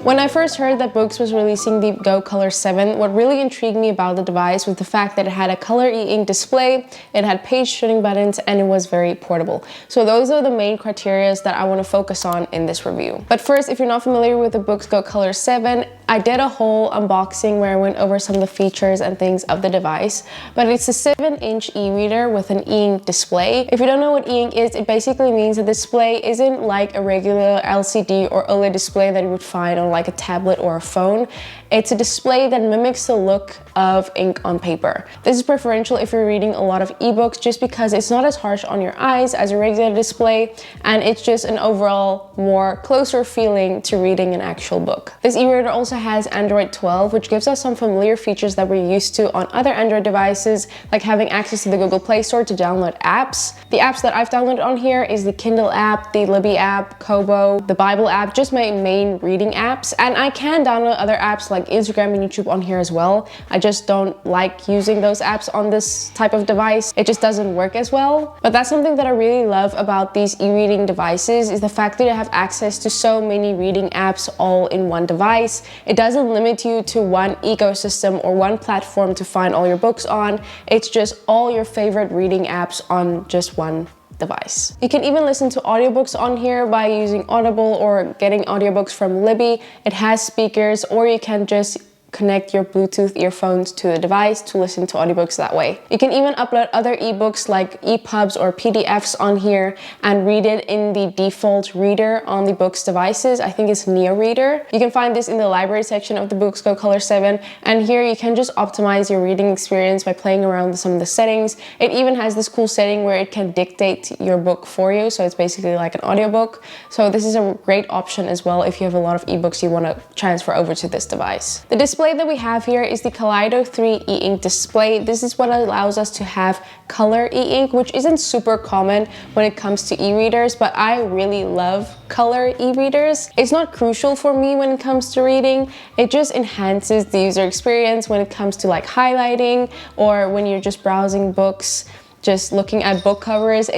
When I first heard that Boox was releasing the Go Color 7, what really intrigued me about the device was the fact that it had a color e-ink display, it had page turning buttons, and it was very portable. So those are the main criteria that I want to focus on in this review. But first, if you're not familiar with the Boox Go Color 7, I did a whole unboxing where I went over some of the features and things of the device, but it's a 7-inch e-reader with an e-ink display. If you don't know what e-ink is, it basically means the display isn't like a regular LCD or OLED display that you would find on like a tablet or a phone. It's a display that mimics the look of ink on paper. This is preferential if you're reading a lot of ebooks just because it's not as harsh on your eyes as a regular display, and it's just an overall more closer feeling to reading an actual book. This e-reader also has Android 12, which gives us some familiar features that we're used to on other Android devices, like having access to the Google Play Store to download apps. The apps that I've downloaded on here is the Kindle app, the Libby app, Kobo, the Bible app, just my main reading apps. And I can download other apps like Instagram and YouTube on here as well. I just don't like using those apps on this type of device. It just doesn't work as well. But that's something that I really love about these e-reading devices, is the fact that you have access to so many reading apps all in one device. It doesn't limit you to one ecosystem or one platform to find all your books on. It's just all your favorite reading apps on just one device. You can even listen to audiobooks on here by using Audible or getting audiobooks from Libby. It has speakers, or you can just connect your Bluetooth earphones to the device to listen to audiobooks that way. You can even upload other ebooks like EPUBs or PDFs on here and read it in the default reader on the Boox devices. I think it's Neo Reader. You can find this in the library section of the Boox Go Color 7, and here you can just optimize your reading experience by playing around with some of the settings. It even has this cool setting where it can dictate your book for you, so it's basically like an audiobook. So this is a great option as well if you have a lot of ebooks you want to transfer over to this device. The display that we have here is the Kaleido 3 e-ink display. This is what allows us to have color e-ink, which isn't super common when it comes to e-readers, but I really love color e-readers. It's not crucial for me when it comes to reading. It just enhances the user experience when it comes to like highlighting, or when you're just browsing books, just looking at book covers.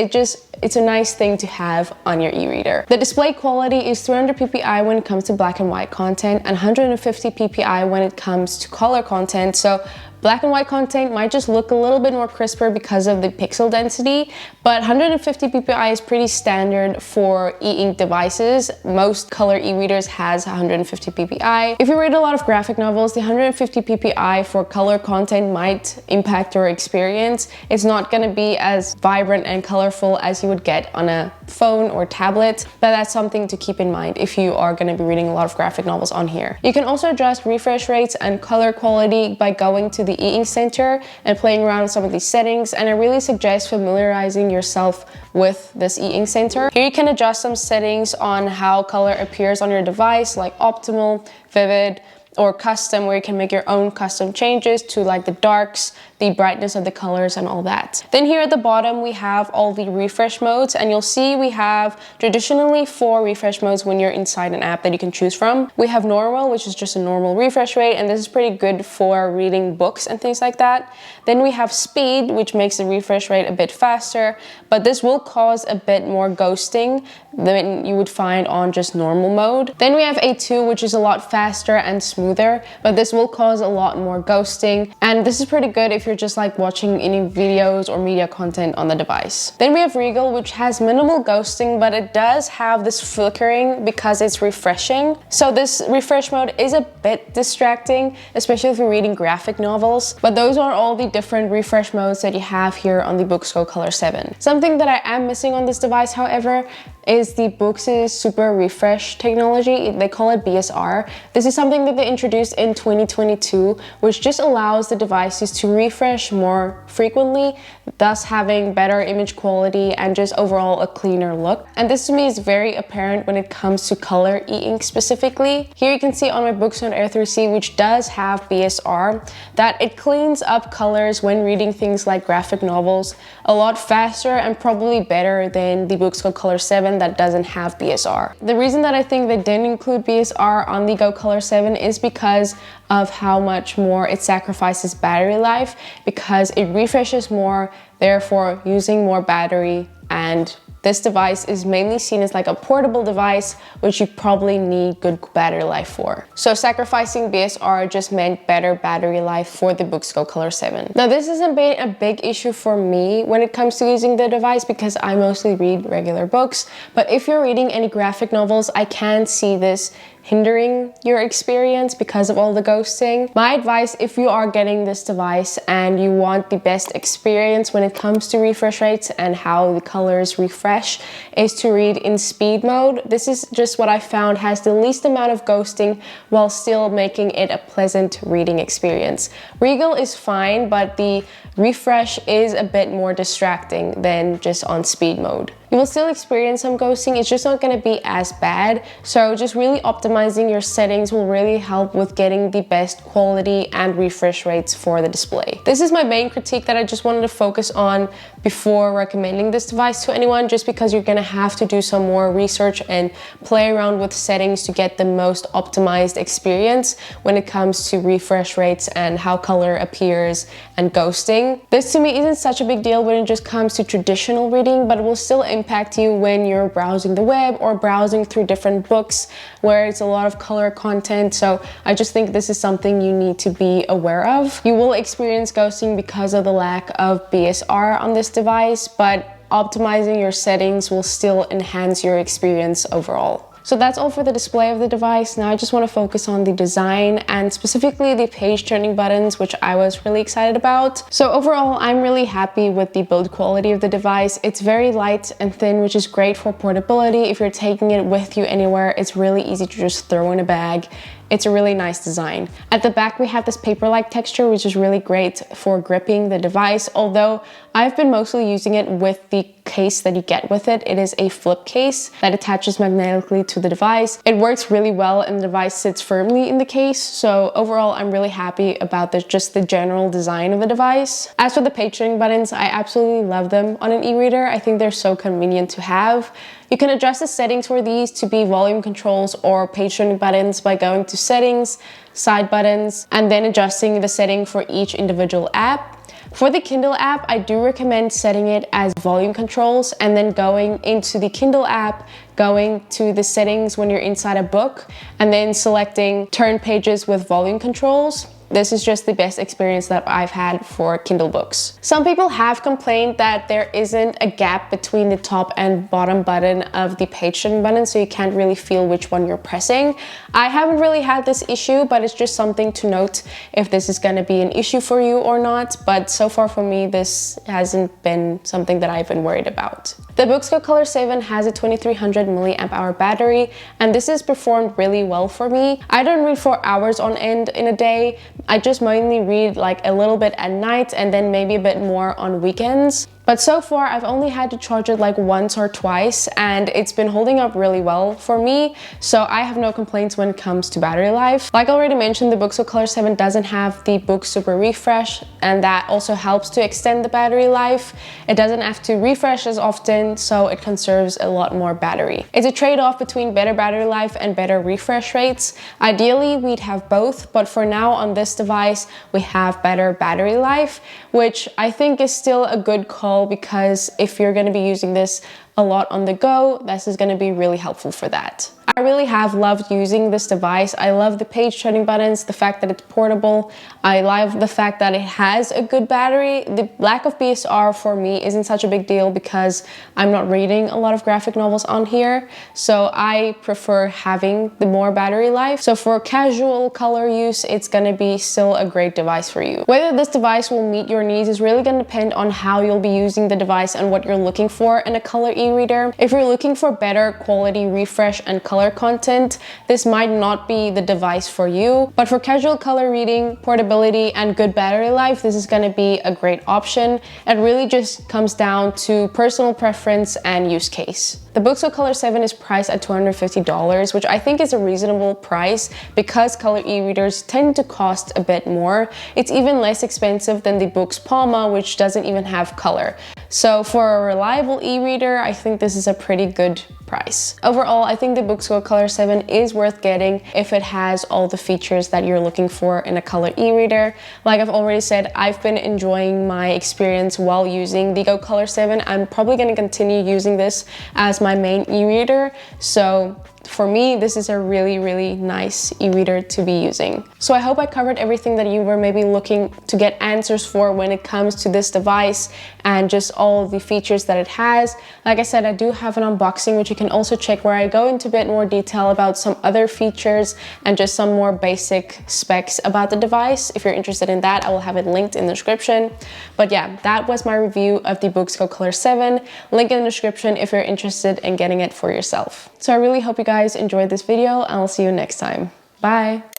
It's a nice thing to have on your e-reader. The display quality is 300 ppi when it comes to black and white content, and 150 ppi when it comes to color content. So black and white content might just look a little bit more crisper because of the pixel density, but 150 ppi is pretty standard for e-ink devices. Most color e-readers has 150 ppi. If you read a lot of graphic novels, the 150 ppi for color content might impact your experience. It's not going to be as vibrant and colorful as you would get on a phone or tablet, but that's something to keep in mind if you are going to be reading a lot of graphic novels on here. You can also adjust refresh rates and color quality by going to the e-ink center and playing around with some of these settings, and I really suggest familiarizing yourself with this e-ink center. Here you can adjust some settings on how color appears on your device, like optimal, vivid, or custom, where you can make your own custom changes to like the darks, the brightness of the colors, and all that. Then here at the bottom we have all the refresh modes, and you'll see we have traditionally 4 refresh modes when you're inside an app that you can choose from. We have normal, which is just a normal refresh rate, and this is pretty good for reading books and things like that. Then we have speed, which makes the refresh rate a bit faster, but this will cause a bit more ghosting than you would find on just normal mode. Then we have A2, which is a lot faster and smoother, but this will cause a lot more ghosting, and this is pretty good if you're just like watching any videos or media content on the device. Then we have Regal, which has minimal ghosting, but it does have this flickering because it's refreshing. So this refresh mode is a bit distracting, especially if you're reading graphic novels, but those are all the different refresh modes that you have here on the Boox Go Color 7. Something that I am missing on this device, however, is the Boox's super refresh technology. They call it BSR. This is something that they introduced in 2022, which just allows the devices to refresh more frequently, thus having better image quality and just overall a cleaner look. And this to me is very apparent when it comes to color e-ink specifically. Here you can see on my Boox Note Air 3C, which does have BSR, that it cleans up colors when reading things like graphic novels a lot faster and probably better than the Boox Go Color 7 that doesn't have BSR. The reason that I think they didn't include BSR on the Go Color 7 is because of how much more it sacrifices battery life, because it refreshes more, therefore using more battery and this device is mainly seen as like a portable device, which you probably need good battery life for. So sacrificing BSR just meant better battery life for the Boox Go Color 7. Now this hasn't been a big issue for me when it comes to using the device because I mostly read regular books, but if you're reading any graphic novels, I can see this hindering your experience because of all the ghosting. My advice, if you are getting this device and you want the best experience when it comes to refresh rates and how the colors refresh, is to read in speed mode. This is just what I found has the least amount of ghosting while still making it a pleasant reading experience. Regal is fine, but the refresh is a bit more distracting than just on speed mode. You will still experience some ghosting, it's just not going to be as bad. So just really optimizing your settings will really help with getting the best quality and refresh rates for the display. This is my main critique that I just wanted to focus on before recommending this device to anyone, just because you're going to have to do some more research and play around with settings to get the most optimized experience when it comes to refresh rates and how color appears and ghosting. This to me isn't such a big deal when it just comes to traditional reading, but it will still impact you when you're browsing the web or browsing through different books where it's a lot of color content. So I just think this is something you need to be aware of. You will experience ghosting because of the lack of BSR on this device, but optimizing your settings will still enhance your experience overall. So that's all for the display of the device. Now I just want to focus on the design and specifically the page turning buttons, which I was really excited about. So overall, I'm really happy with the build quality of the device. It's very light and thin, which is great for portability. If you're taking it with you anywhere, it's really easy to just throw in a bag. It's a really nice design. At the back, we have this paper-like texture, which is really great for gripping the device. Although I've been mostly using it with the case that you get with it. It is a flip case that attaches magnetically to the device. It works really well and the device sits firmly in the case. So overall, I'm really happy about just the general design of the device. As for the page turning buttons, I absolutely love them on an e-reader. I think they're so convenient to have. You can adjust the settings for these to be volume controls or page turning buttons by going to settings, side buttons, and then adjusting the setting for each individual app. For the Kindle app, I do recommend setting it as volume controls and then going into the Kindle app, going to the settings when you're inside a book, and then selecting turn pages with volume controls. This is just the best experience that I've had for Kindle books. Some people have complained that there isn't a gap between the top and bottom button of the page turning button, so you can't really feel which one you're pressing. I haven't really had this issue, but it's just something to note if this is going to be an issue for you or not. But so far for me, this hasn't been something that I've been worried about. The Boox Go Color 7 has a 2300 mAh battery, and this has performed really well for me. I don't read for hours on end in a day. I just mainly read like a little bit at night and then maybe a bit more on weekends. But so far, I've only had to charge it like once or twice, and it's been holding up really well for me. So I have no complaints when it comes to battery life. Like I already mentioned, the Boox Go Color 7 doesn't have the Book Super Refresh, and that also helps to extend the battery life. It doesn't have to refresh as often, so it conserves a lot more battery. It's a trade-off between better battery life and better refresh rates. Ideally, we'd have both, but for now on this device, we have better battery life, which I think is still a good call, because if you're going to be using this a lot on the go, this is going to be really helpful for that. I really have loved using this device. I love the page turning buttons, the fact that it's portable. I love the fact that it has a good battery. The lack of BSR for me isn't such a big deal because I'm not reading a lot of graphic novels on here. So I prefer having the more battery life. So for casual color use, it's going to be still a great device for you. Whether this device will meet your needs is really going to depend on how you'll be using the device and what you're looking for in a color e-reader. If you're looking for better quality refresh and color content, this might not be the device for you. But for casual color reading, portability, and good battery life, this is going to be a great option. It really just comes down to personal preference and use case. The Boox Go Color 7 is priced at $250, which I think is a reasonable price because color e-readers tend to cost a bit more. It's even less expensive than the Boox Palma, which doesn't even have color. So for a reliable e-reader, I think this is a pretty good price. Overall, I think the Boox Go Color 7 is worth getting if it has all the features that you're looking for in a color e-reader. Like I've already said, I've been enjoying my experience while using the Go Color 7. I'm probably going to continue using this as my main e-reader. So for me, this is a really nice e-reader to be using. So I hope I covered everything that you were maybe looking to get answers for when it comes to this device and just all the features that it has. Like I said, I do have an unboxing, which you can also check, where I go into a bit more detail about some other features and just some more basic specs about the device. If you're interested in that, I will have it linked in the description. But yeah, that was my review of the Boox Go Color 7. Link in the description if you're interested in getting it for yourself. So I really hope you guys enjoyed this video, and I'll see you next time. Bye!